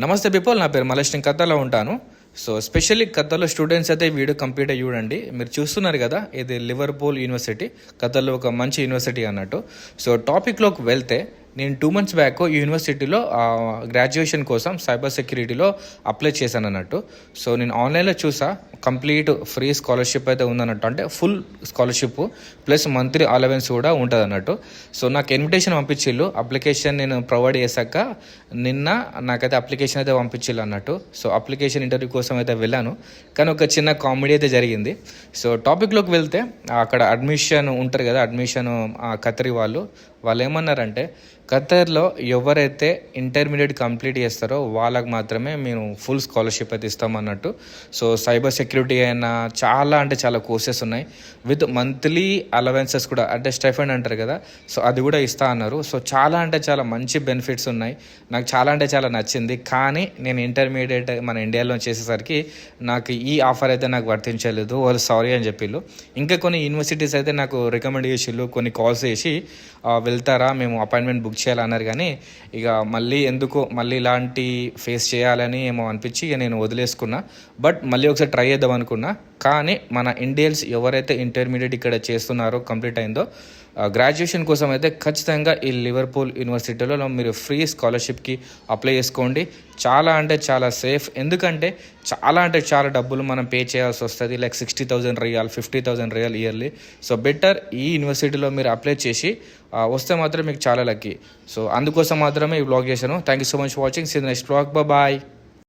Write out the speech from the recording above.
నమస్తే పీపుల్, నా పేరు మలేష్. నేను ఖతార్లో ఉంటాను. సో స్పెషల్లీ ఖతార్లో స్టూడెంట్స్ అయితే ఈ వీడియో కంప్లీట్ అయ్యి చూడండి. మీరు చూస్తున్నారు కదా, ఇది లివర్పూల్ యూనివర్సిటీ, ఖతార్లో ఒక మంచి యూనివర్సిటీ అన్నట్టు. సో టాపిక్లోకి వెళ్తే, నేను 2 months బ్యాక్ ఈ యూనివర్సిటీలో గ్రాడ్యుయేషన్ కోసం సైబర్ సెక్యూరిటీలో అప్లై చేశాను అన్నట్టు. సో నేను ఆన్లైన్లో చూసా, కంప్లీట్ ఫ్రీ స్కాలర్షిప్ అయితే ఉందన్నట్టు. అంటే full scholarship plus monthly allowance కూడా ఉంటుంది అన్నట్టు. సో నాకు ఇన్విటేషన్ పంపించిళ్ళు, అప్లికేషన్ నేను ప్రొవైడ్ చేశాక నిన్న నాకైతే అప్లికేషన్ అయితే పంపించిళ్ళు అన్నట్టు. సో అప్లికేషన్ ఇంటర్వ్యూ కోసం అయితే వెళ్ళాను, కానీ ఒక చిన్న కామెడీ అయితే జరిగింది. సో టాపిక్లోకి వెళ్తే, అక్కడ అడ్మిషన్ ఉంటారు కదా, అడ్మిషన్ ఖతరీ వాళ్ళు ఏమన్నారంటే, ఖతర్లో ఎవరైతే ఇంటర్మీడియట్ కంప్లీట్ చేస్తారో వాళ్ళకి మాత్రమే మేము ఫుల్ స్కాలర్షిప్ అయితే ఇస్తామన్నట్టు. సో సైబర్ సెక్యూరిటీ అయినా చాలా కోర్సెస్ ఉన్నాయి, విత్ మంత్లీ అలవెన్సెస్ కూడా, అంటే స్టైఫండ్ అంటారు కదా, సో అది కూడా ఇస్తా అన్నారు. సో చాలా మంచి బెనిఫిట్స్ ఉన్నాయి. నాకు చాలా నచ్చింది. కానీ నేను ఇంటర్మీడియట్ మన ఇండియాలో చేసేసరికి నాకు ఈ ఆఫర్ అయితే నాకు వర్తించలేదు. వాళ్ళు సారీ అని చెప్పిళ్ళు. ఇంకా కొన్ని యూనివర్సిటీస్ అయితే నాకు రికమెండ్ చేసిళ్ళు, కొన్ని కాల్స్ చేసి వెళ్తారా, మేము అపాయింట్మెంట్ బుక్ చేయాలన్నారు. కానీ ఇక మళ్ళీ ఇలాంటి ఫేస్ చేయాలని ఏమో అనిపించి ఇక నేను వదిలేసుకున్నా. బట్ మళ్ళీ ఒకసారి ట్రై చేద్దాం అనుకున్నా. కానీ మన ఇండియన్స్ ఎవరైతే ఇంటర్మీడియట్ ఇక్కడ చేస్తున్నారో, కంప్లీట్ అయిందో, గ్రాడ్యుయేషన్ కోసం అయితే ఖచ్చితంగా ఈ లివర్పూల్ యూనివర్సిటీలో మీరు ఫ్రీ స్కాలర్షిప్కి అప్లై చేసుకోండి. చాలా సేఫ్. ఎందుకంటే చాలా డబ్బులు మనం పే చేయాల్సి వస్తుంది, like 60,000 riyal, 50,000 riyal yearly. So better ఈ యూనివర్సిటీలో మీరు అప్లై చేసి వస్తే మాత్రం మీకు చాలా లక్కీ. సో అందుకోసం మాత్రమే ఈ వ్లాగ్ చేశాను. Thank you so much for watching. See the next vlog. Bye.